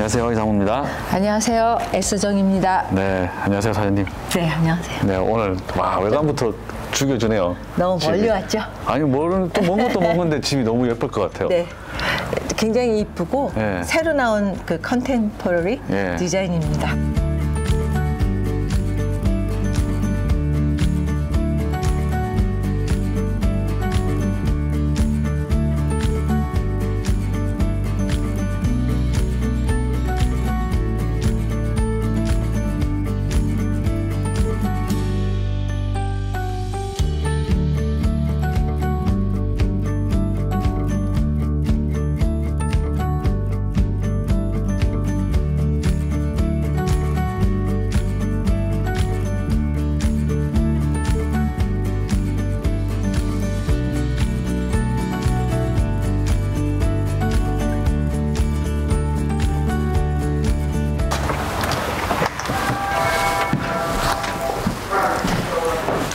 안녕하세요, 이상우입니다. 안녕하세요, S정입니다. 네, 안녕하세요, 사장님. 네, 안녕하세요. 네, 오늘 와 외관부터 죽여주네요. 너무 집이. 멀리 왔죠? 아니, 먼 것도 먼 건데 집이 너무 예쁠 것 같아요. 네, 굉장히 이쁘고 네. 새로 나온 그 컨템포러리 네. 디자인입니다.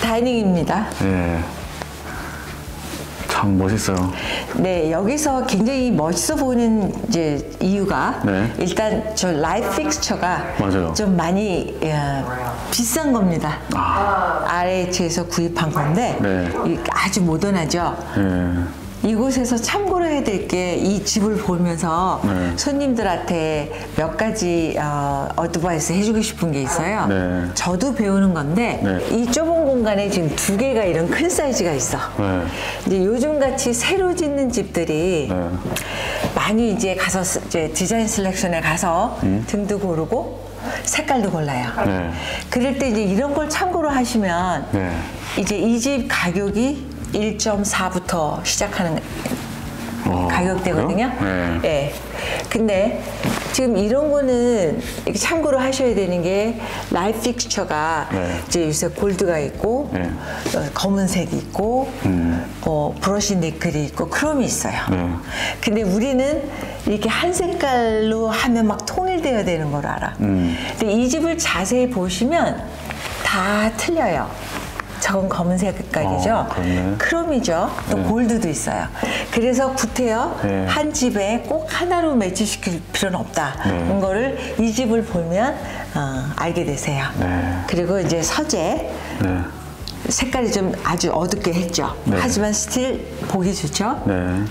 다이닝입니다. 네, 참 멋있어요. 네, 여기서 굉장히 멋있어 보이는 이제 이유가 네. 일단 저 라이트 픽스처가 맞아요. 좀 많이 비싼 겁니다. RH에서 구입한 건데 네. 아주 모던하죠. 네. 이곳에서 참고로 해야 될 게 이 집을 보면서 네. 손님들한테 몇 가지 어드바이스 해주고 싶은 게 있어요. 네. 저도 배우는 건데 네. 이 좁은 공간에 지금 두 개가 이런 큰 사이즈가 있어. 네. 이제 요즘 같이 새로 짓는 집들이 네. 많이 이제 가서 이제 디자인 셀렉션에 가서 등도 고르고 색깔도 골라요. 네. 그럴 때 이제 이런 걸 참고로 하시면 네. 이제 이 집 가격이 1.4부터 시작하는 가격대거든요. 그래요? 네. 예. 근데 지금 이런 거는 이렇게 참고로 하셔야 되는 게 라이트 픽스처가 네. 이제 요새 골드가 있고 네. 검은색이 있고 브러쉬 니클이 있고 크롬이 있어요. 네. 근데 우리는 이렇게 한 색깔로 하면 막 통일되어야 되는 걸 알아. 근데 이 집을 자세히 보시면 다 틀려요. 저건 검은색 색깔이죠. 그렇네. 크롬이죠. 또 네. 골드도 있어요. 그래서 구태여 네. 한 집에 꼭 하나로 매치시킬 필요는 없다. 네. 이거를 이 집을 보면 알게 되세요. 네. 그리고 이제 서재 네. 색깔이 좀 아주 어둡게 했죠. 네. 하지만 스틸 보기 좋죠. 네.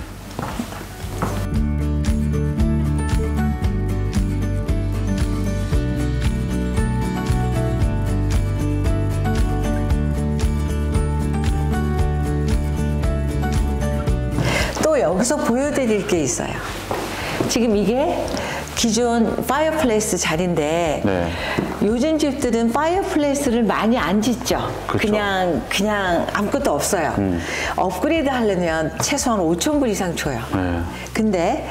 또 여기서 보여드릴 게 있어요. 지금 이게 기존 파이어플레이스 자리인데 네. 요즘 집들은 파이어플레이스를 많이 안 짓죠. 그렇죠. 그냥 아무것도 없어요. 업그레이드 하려면 최소한 5,000불 이상 줘요. 네. 근데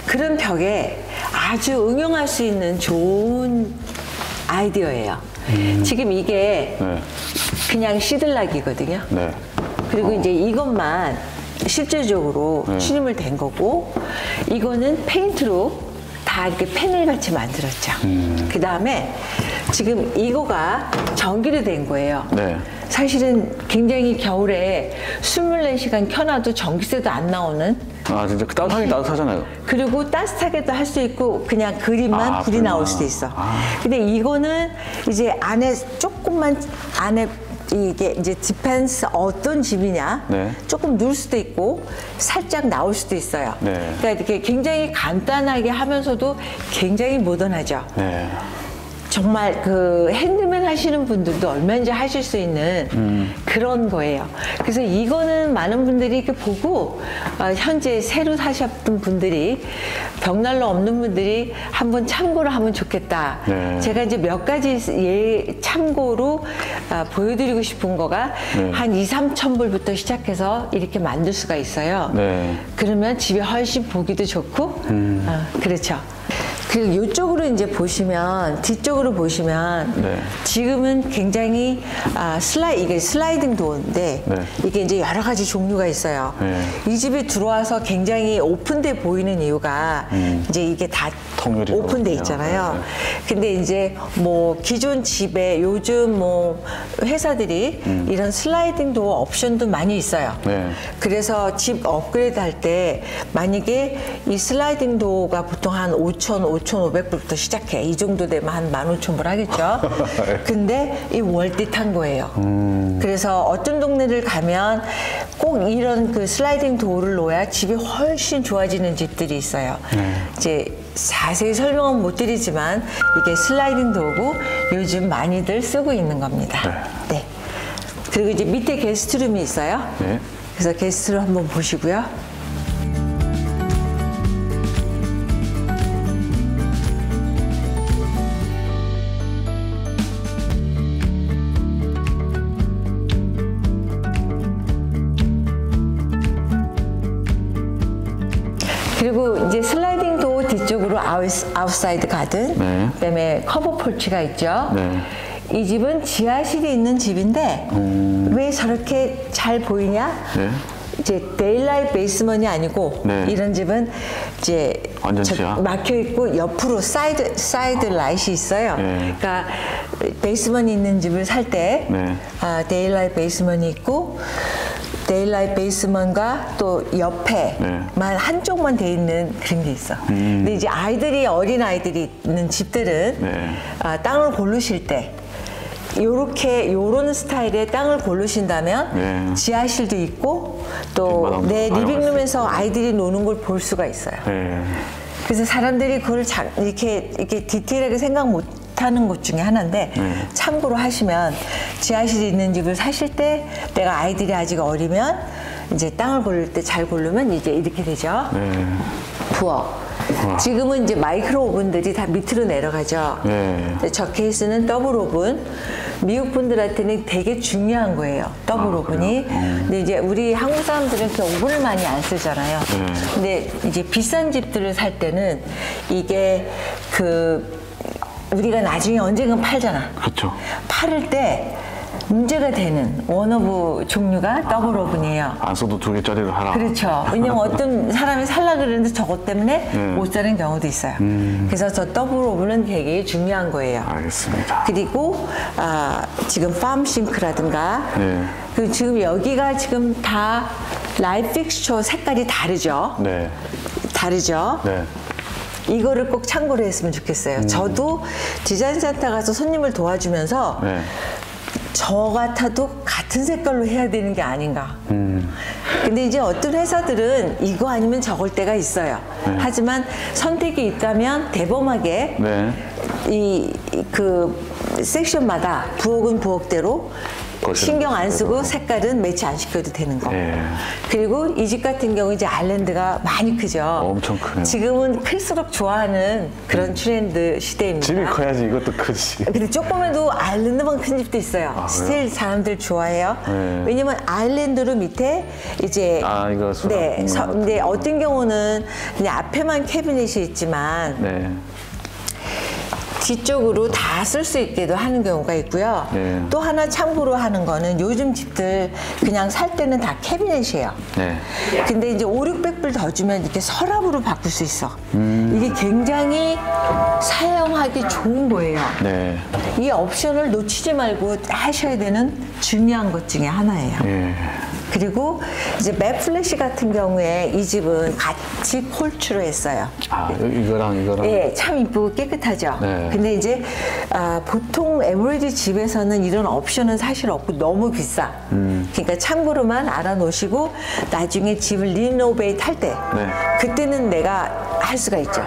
그런 벽에 아주 응용할 수 있는 좋은 아이디어예요. 지금 이게 네. 그냥 시들락이거든요. 네. 그리고 이제 이것만 실제적으로 네. 추림을 된 거고 이거는 페인트로 다 이렇게 패널 같이 만들었죠. 그 다음에 지금 이거가 전기로 된 거예요. 네. 사실은 굉장히 겨울에 24시간 켜놔도 전기세도 안 나오는 아, 진짜 따뜻하긴 따뜻하잖아요. 그리고 따뜻하게도 할 수 있고 그냥 그림만 불이 불만. 나올 수도 있어. 근데 이거는 이제 안에 조금만 안에 이게 이제 디펜스 어떤 집이냐 네. 조금 누울 수도 있고 살짝 나올 수도 있어요. 네. 그러니까 이렇게 굉장히 간단하게 하면서도 굉장히 모던하죠. 네. 정말 그 핸드맨 하시는 분들도 얼마든지 하실 수 있는 그런 거예요. 그래서 이거는 많은 분들이 이렇게 보고 현재 새로 사셨던 분들이 벽난로 없는 분들이 한번 참고를 하면 좋겠다. 네. 제가 이제 몇 가지 참고로 보여드리고 싶은 거가 네. 한 2~3천 불부터 시작해서 이렇게 만들 수가 있어요. 네. 그러면 집에 훨씬 보기도 좋고 그렇죠. 그리고 이쪽으로 이제 보시면 뒤쪽으로 보시면 네. 지금은 굉장히 이게 슬라이딩 도어인데 네. 이게 이제 여러 가지 종류가 있어요. 네. 이 집에 들어와서 굉장히 오픈돼 보이는 이유가 이제 이게 다 통유리로 오픈돼 그렇군요. 있잖아요. 네. 근데 이제 뭐 기존 집에 요즘 뭐 회사들이 이런 슬라이딩 도어 옵션도 많이 있어요. 네. 그래서 집 업그레이드 할 때 만약에 이 슬라이딩 도어가 보통 한 5천, 15,500불부터 시작해. 이 정도 되면 한 15,000불 하겠죠. 근데 이 월듯한 거예요. 그래서 어떤 동네를 가면 꼭 이런 그 슬라이딩 도어를 놓아야 집이 훨씬 좋아지는 집들이 있어요. 이제 자세히 설명은 못 드리지만 이게 슬라이딩 도어고 요즘 많이들 쓰고 있는 겁니다. 네. 그리고 이제 밑에 게스트룸이 있어요. 네. 그래서 게스트룸 한번 보시고요. 그리고 이제 슬라이딩 도어 뒤쪽으로 아웃사이드 가든, 네. 그다음에 커버 폴치가 있죠. 네. 이 집은 지하실이 있는 집인데 왜 저렇게 잘 보이냐? 네. 이제 데일라이트 베이스먼이 아니고 네. 이런 집은 이제 완전 지하? 막혀 있고 옆으로 사이드 라이트이 있어요. 네. 그러니까 베이스먼이 있는 집을 살 때 네. 데일라이트 베이스먼이 있고 데일라이트 베이스먼과 또 옆에만 네. 한쪽만 돼 있는 그런 게 있어. 근데 이제 어린 아이들이 있는 집들은 네. 땅을 고르실 때 요런 스타일의 땅을 고르신다면 네. 지하실도 있고 또 뒷마당도 내 활용할 수 리빙룸에서 아이들이 노는 걸 볼 수가 있어요. 네. 그래서 사람들이 그걸 이렇게 디테일하게 생각 못 하는 것 중에 하나인데 참고로 하시면 지하실이 있는 집을 사실 때 내가 아이들이 아직 어리면 이제 땅을 고를 때 잘 고르면 이제 이렇게 되죠. 네. 부엌. 지금은 이제 마이크로 오븐들이 다 밑으로 내려가죠. 네. 근데 저 케이스는 더블 오븐. 미국 분들한테는 되게 중요한 거예요. 더블 오븐이. 근데 이제 우리 한국 사람들은 이렇게 오븐을 많이 안 쓰잖아요. 근데 이제 비싼 집들을 살 때는 이게 우리가 나중에 언젠간 팔잖아. 그렇죠. 팔을 때 문제가 되는 원오브 종류가 더블 오븐이에요. 안 써도 2개짜리를 하라. 그렇죠. 왜냐면 어떤 사람이 살라 그러는데 저것 때문에 못 사는 경우도 있어요. 그래서 저 더블 오븐은 되게 중요한 거예요. 알겠습니다. 그리고 지금 팜 싱크라든가 네. 그리고 지금 여기가 지금 다 라이트 픽스처 색깔이 다르죠. 네. 다르죠. 네. 이거를 꼭 참고를 했으면 좋겠어요. 저도 디자인 센터 가서 손님을 도와주면서 네. 저 같아도 같은 색깔로 해야 되는 게 아닌가. 근데 이제 어떤 회사들은 이거 아니면 저걸 때가 있어요. 하지만 선택이 있다면 대범하게 네. 그 섹션마다 부엌은 부엌대로 신경 안 쓰고 색깔은 매치 안 시켜도 되는 거. 네. 그리고 이 집 같은 경우 이제 아일랜드가 많이 크죠. 엄청 크네요. 지금은 클수록 좋아하는 그런 트렌드 시대입니다. 집이 커야지 이것도 크지. 근데 조금에도 아일랜드만 큰 집도 있어요. 스틸 사람들 좋아해요. 네. 왜냐면 아일랜드로 밑에 이제 이거 네, 근데 어떤 경우는 그냥 앞에만 캐비넷이 있지만 네. 뒤쪽으로 다 쓸 수 있게도 하는 경우가 있고요. 네. 또 하나 참고로 하는 거는 요즘 집들 그냥 살 때는 다 캐비넷이에요. 네. 근데 이제 5,600불 더 주면 이렇게 서랍으로 바꿀 수 있어. 이게 굉장히 사용하기 좋은 거예요. 네. 이 옵션을 놓치지 말고 하셔야 되는 중요한 것 중에 하나예요. 예. 그리고 이제 맵플래시 같은 경우에 이 집은 같이 콜추로 했어요. 이거랑. 예, 참 이쁘고 깨끗하죠. 네. 근데 이제 보통 에메랄드 집에서는 이런 옵션은 사실 없고 너무 비싸. 그러니까 참고로만 알아놓으시고 나중에 집을 리노베이트 할 때 네. 그때는 내가 할 수가 있죠.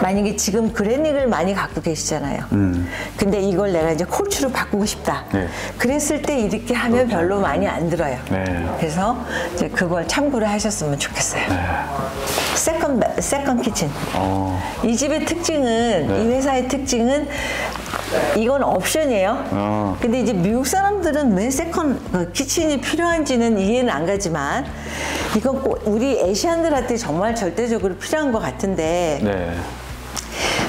만약에 지금 그래닉을 많이 갖고 계시잖아요. 근데 이걸 내가 이제 콜추로 바꾸고 싶다. 네. 그랬을 때 이렇게 하면 별로 많이 안 들어요. 네. 그래서 이제 그걸 참고를 하셨으면 좋겠어요. 세컨 키친. 이 집의 특징은 이 회사의 특징은 이건 옵션이에요. 근데 이제 미국 사람들은 왜 세컨 키친이 필요한지는 이해는 안 가지만 이건 꼭 우리 아시안들한테 정말 절대적으로 필요한 것 같은데 네.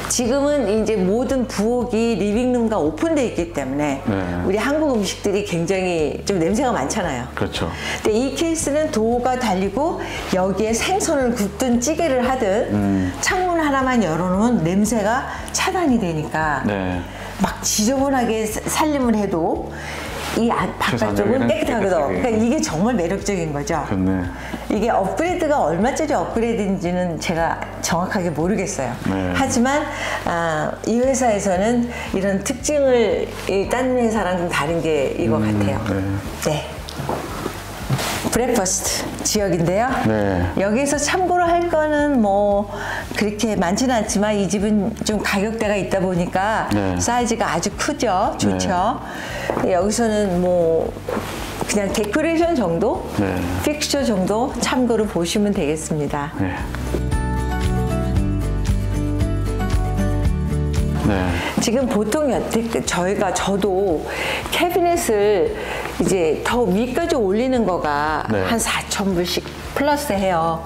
지금은 이제 모든 부엌이 리빙룸과 오픈되어 있기 때문에 우리 한국 음식들이 굉장히 좀 냄새가 많잖아요. 그렇죠. 근데 이 케이스는 도어가 달리고 여기에 생선을 굽든 찌개를 하든 창문 하나만 열어놓으면 냄새가 차단이 되니까 네. 막 지저분하게 살림을 해도 이 바깥쪽은 깨끗하거든. 그러니까 이게 정말 매력적인 거죠. 좋네. 이게 업그레이드가 얼마짜리 업그레이드인지는 제가 정확하게 모르겠어요. 네. 하지만 이 회사에서는 이런 특징을 다른 회사랑 좀 다른 게 이거 같아요. 네. 브렉퍼스트 지역인데요. 네. 여기서 참고로 할 거는 뭐 그렇게 많지는 않지만 이 집은 좀 가격대가 있다 보니까 네. 사이즈가 아주 크죠. 좋죠. 여기서는 뭐 그냥 데코레이션 정도, 네. 픽스처 정도 참고로 보시면 되겠습니다. 네. 네. 지금 보통 저도 캐비넷을 이제 더 위까지 올리는 거가 네. 한 4,000불씩 플러스 해요.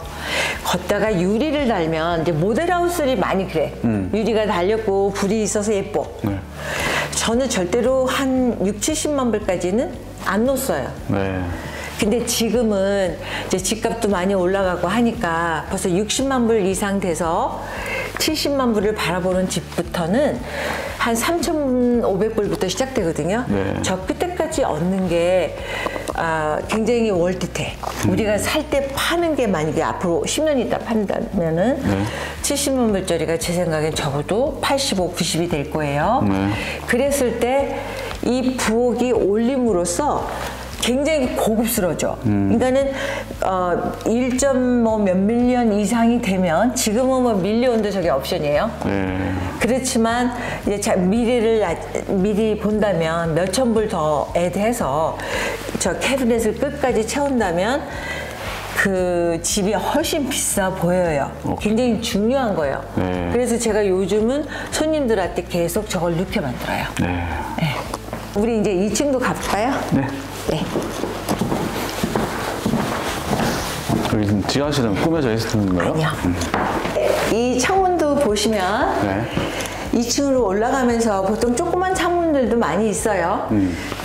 걷다가 유리를 달면 이제 모델하우스들이 많이 그래. 유리가 달렸고 불이 있어서 예뻐. 네. 저는 절대로 한 6, 70만 불까지는 안 놓았어요. 네. 근데 지금은 이제 집값도 많이 올라가고 하니까 벌써 60만 불 이상 돼서 70만 불을 바라보는 집부터는 한 3,500불부터 시작되거든요. 네. 저 그때까지 얻는 게 굉장히 월듯해. 우리가 살 때 파는 게 만약에 앞으로 10년 있다 판다면은 70만 불짜리가 제 생각엔 적어도 85, 90이 될 거예요. 그랬을 때 이 부엌이 올림으로써 굉장히 고급스러워져. 그러니까는 1점 뭐 몇 밀리언 이상이 되면 지금은 뭐 밀리언도 저게 옵션이에요. 네. 그렇지만 이제 미리 본다면 몇천 불 더 애드해서 저 캐비넷을 끝까지 채운다면 그 집이 훨씬 비싸 보여요. 굉장히 중요한 거예요. 네. 그래서 제가 요즘은 손님들한테 계속 저걸 넣게 만들어요. 네. 네. 우리 이제 2층도 가볼까요? 네. 네. 여기 지금 지하실은 꾸며져 있는 거예요? 아니요. 이 창문도 보시면 네. 2층으로 올라가면서 보통 조그만 창문들도 많이 있어요.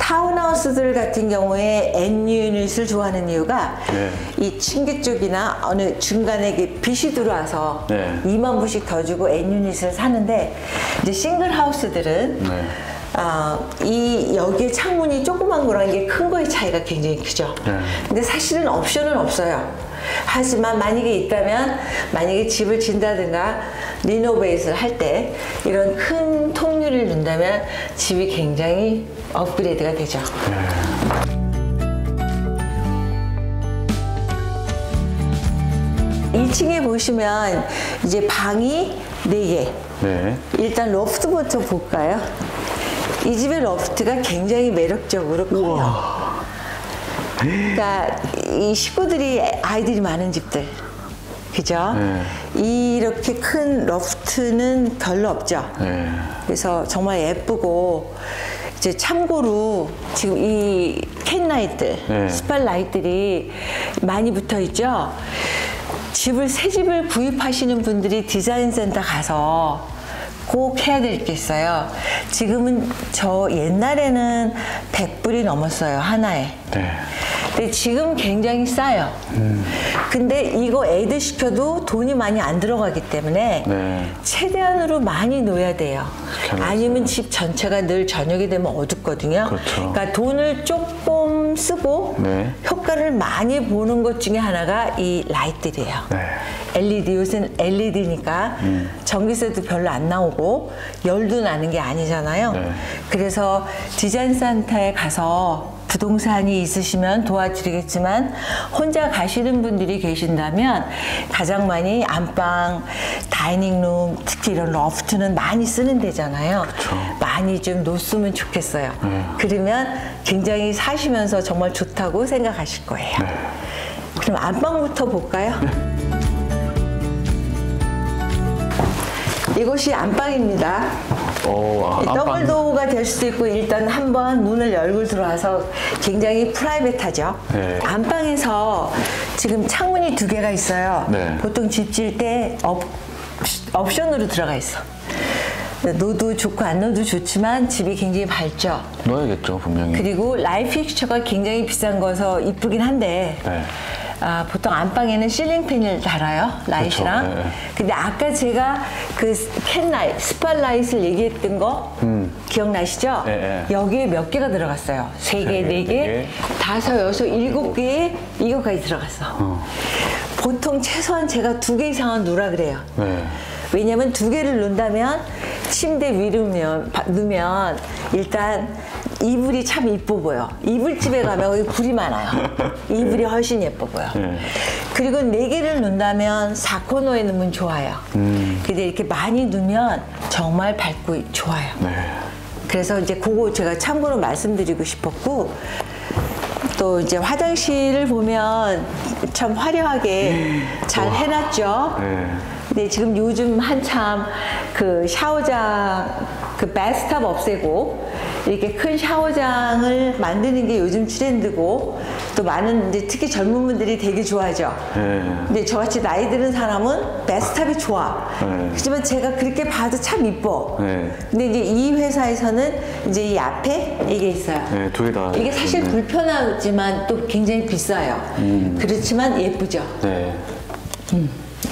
타운하우스들 같은 경우에 N유닛을 좋아하는 이유가 네. 이 층계 쪽이나 어느 중간에 이게 빛이 들어와서 네. 2만 불씩 더 주고 N유닛을 사는데 이제 싱글 하우스들은 네. 여기에 창문이 조그만 거랑 이게 큰 거의 차이가 굉장히 크죠. 네. 근데 사실은 옵션은 없어요. 하지만 만약에 있다면, 만약에 집을 진다든가 리노베이트를 할 때 이런 큰 통유리를 넣는다면 집이 굉장히 업그레이드가 되죠. 2층에 보시면 이제 방이 4개. 네. 일단 로프트부터 볼까요? 이 집의 로프트가 굉장히 매력적으로 커요. 그러니까 이 식구들이 아이들이 많은 집들, 그죠? 이렇게 큰 로프트는 별로 없죠. 그래서 정말 예쁘고 이제 참고로 지금 이 캔라이트, 스팟라이트들이 많이 붙어 있죠. 새 집을 구입하시는 분들이 디자인 센터 가서 꼭 해야 될 게 있어요. 지금은 옛날에는 100불이 넘었어요, 하나에. 네. 근데 지금 굉장히 싸요. 근데 이거 애드 시켜도 돈이 많이 안 들어가기 때문에 최대한으로 많이 놓아야 돼요. 아니면 집 전체가 늘 저녁이 되면 어둡거든요. 그렇죠. 그러니까 돈을 조금 쓰고 효과를 많이 보는 것 중에 하나가 이 라이트들이에요. LED, 요새는 LED니까 전기세도 별로 안 나오고 열도 나는 게 아니잖아요. 그래서 디자인 센터에 가서 부동산이 있으시면 도와드리겠지만 혼자 가시는 분들이 계신다면 가장 많이 안방, 다이닝룸, 특히 이런 로프트는 많이 쓰는 데잖아요. 그쵸. 많이 좀 놓으면 좋겠어요. 그러면 굉장히 사시면서 정말 좋다고 생각하실 거예요. 그럼 안방부터 볼까요? 이곳이 안방입니다. 더블도어가 될 수도 있고 일단 한번 문을 열고 들어와서 굉장히 프라이빗하죠. 안방에서 지금 창문이 2개가 있어요. 보통 집 지을 때 옵션으로 들어가 있어. 넣어도 좋고 안 넣어도 좋지만 집이 굉장히 밝죠. 넣어야겠죠, 분명히. 그리고 라이트 픽스처가 굉장히 비싼 거서 이쁘긴 한데 보통 안방에는 실링팬을 달아요, 라이트랑. 그쵸, 네. 근데 아까 제가 그 캔라이트, 스팟라이트를 얘기했던 거 기억나시죠? 네. 여기에 몇 개가 들어갔어요? 3개, 개, 4개, 네 5, 6, 7개에 이거까지 들어갔어. 보통 최소한 제가 2개 이상은 누라 그래요. 네. 왜냐면 2개를 넣는다면 침대 위로 넣으면 일단 이불이 참 이뻐 보여. 이불집에 가면 거기 불이 많아요. 이불이 훨씬 예뻐 보여. 네. 그리고 4개를 넣는다면 4코너에 넣으면 좋아요. 근데 이렇게 많이 넣으면 정말 밝고 좋아요. 네. 그래서 이제 그거 제가 참고로 말씀드리고 싶었고, 또 이제 화장실을 보면 참 화려하게 잘 해놨죠. 네. 근데 지금 요즘 한참 그 샤워장, 그 바스탑 없애고 이렇게 큰 샤워장을 만드는 게 요즘 트렌드고, 또 많은 이제 특히 젊은 분들이 되게 좋아하죠. 네. 근데 저같이 나이 드는 사람은 바스탑이 좋아. 네. 하지만 제가 그렇게 봐도 참 이뻐. 네. 근데 이제 이 회사에서는 이제 이 앞에 이게 있어요. 네, 2개 다. 이게 사실 불편하지만 또 굉장히 비싸요. 그렇지만 예쁘죠. 네.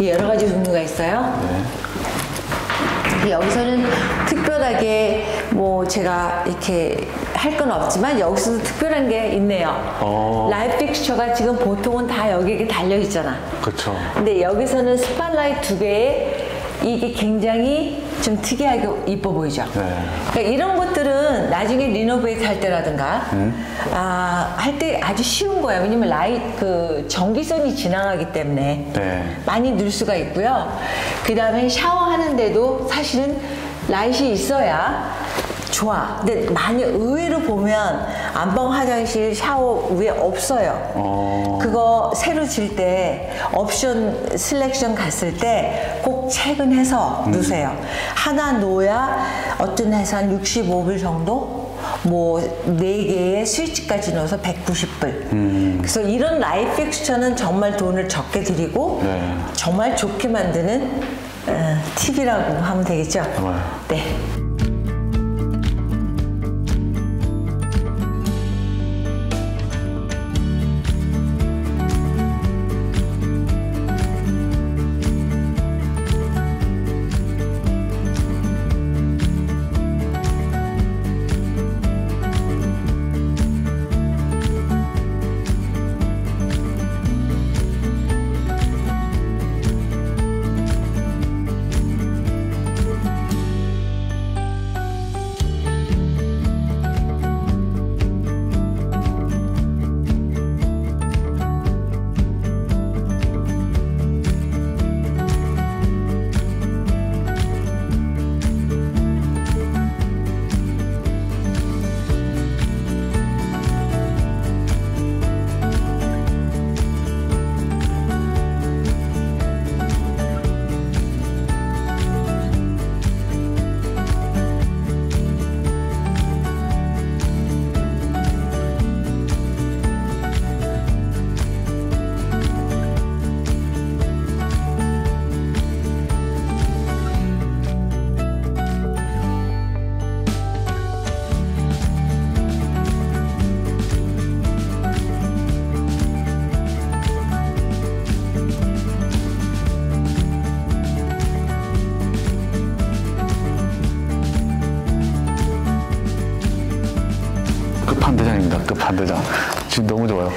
여러 가지 종류가 있어요. 네. 여기서는 특별하게 뭐 제가 이렇게 할 건 없지만 여기서도 특별한 게 있네요. 라이트 픽스처가 지금 보통은 다 여기에 달려 있잖아. 그렇죠. 근데 여기서는 스팟라이트 2개에 이게 굉장히 좀 특이하게 이뻐 보이죠. 네. 그러니까 이런 것들은 나중에 리노베이트 할 때라든가 할 때 아주 쉬운 거예요. 왜냐면 그 전기선이 지나가기 때문에 네. 많이 넣을 수가 있고요. 그 다음에 샤워하는데도 사실은 라이트이 있어야 좋아. 근데 많이 의외로 보면 안방 화장실 샤워 위에 없어요. 그거 새로 질 때 옵션 셀렉션 갔을 때 꼭 체크해서 넣으세요. 하나 넣어야 어떤 회사는 65불 정도? 뭐 4개의 스위치까지 넣어서 190불. 그래서 이런 라이트 픽스처는 정말 돈을 적게 들이고 네. 정말 좋게 만드는 팁이라고 하면 되겠죠. 네. 끝판대장입니다. 끝판대장. 지금 너무 좋아요.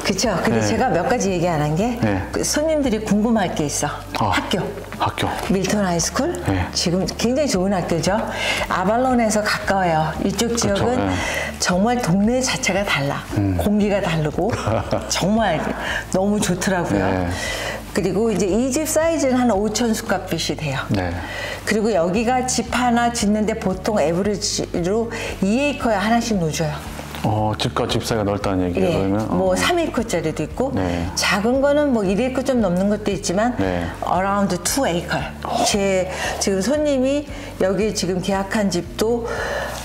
그렇죠. 근데 네. 제가 몇 가지 얘기 안 한 게 네. 손님들이 궁금할 게 있어. 학교. 학교. 밀턴 하이스쿨. 네. 지금 굉장히 좋은 학교죠. 아발론에서 가까워요. 이쪽 지역은 네. 정말 동네 자체가 달라. 공기가 다르고 정말 너무 좋더라고요. 네. 그리고 이제 이 집 사이즈는 한 5천 스퀘어핏이 돼요. 네. 그리고 여기가 집 하나 짓는데 보통 에버리지로 2에이커에 하나씩 놓줘요. 집과 집 사이가 넓다는 얘기예요. 예, 그러면 뭐 3에이커짜리도 있고 네. 작은 거는 뭐 1에이커 좀 넘는 것도 있지만 네. around 2에이커. 제 지금 손님이 여기 지금 계약한 집도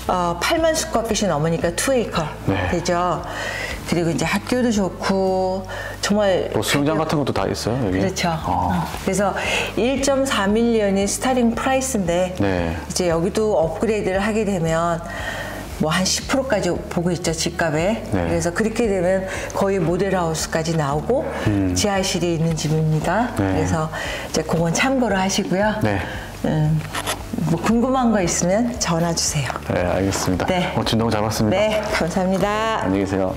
8만 스퀘어핏이 넘으니까 2에이커 네. 되죠. 그리고 이제 학교도 좋고 정말 뭐 수영장 같은 것도 다 있어요 여기. 그렇죠. 그래서 1.4밀리언이 스타팅 프라이스인데 네. 이제 여기도 업그레이드를 하게 되면 뭐 한 10%까지 보고 있죠, 집값에. 네. 그래서 그렇게 되면 거의 모델하우스까지 나오고 지하실이 있는 집입니다. 네. 그래서 이제 그건 참고로 하시고요. 네. 뭐 궁금한 거 있으면 전화 주세요. 네, 알겠습니다. 네. 진동 잘 봤습니다. 네, 감사합니다. 안녕히 계세요.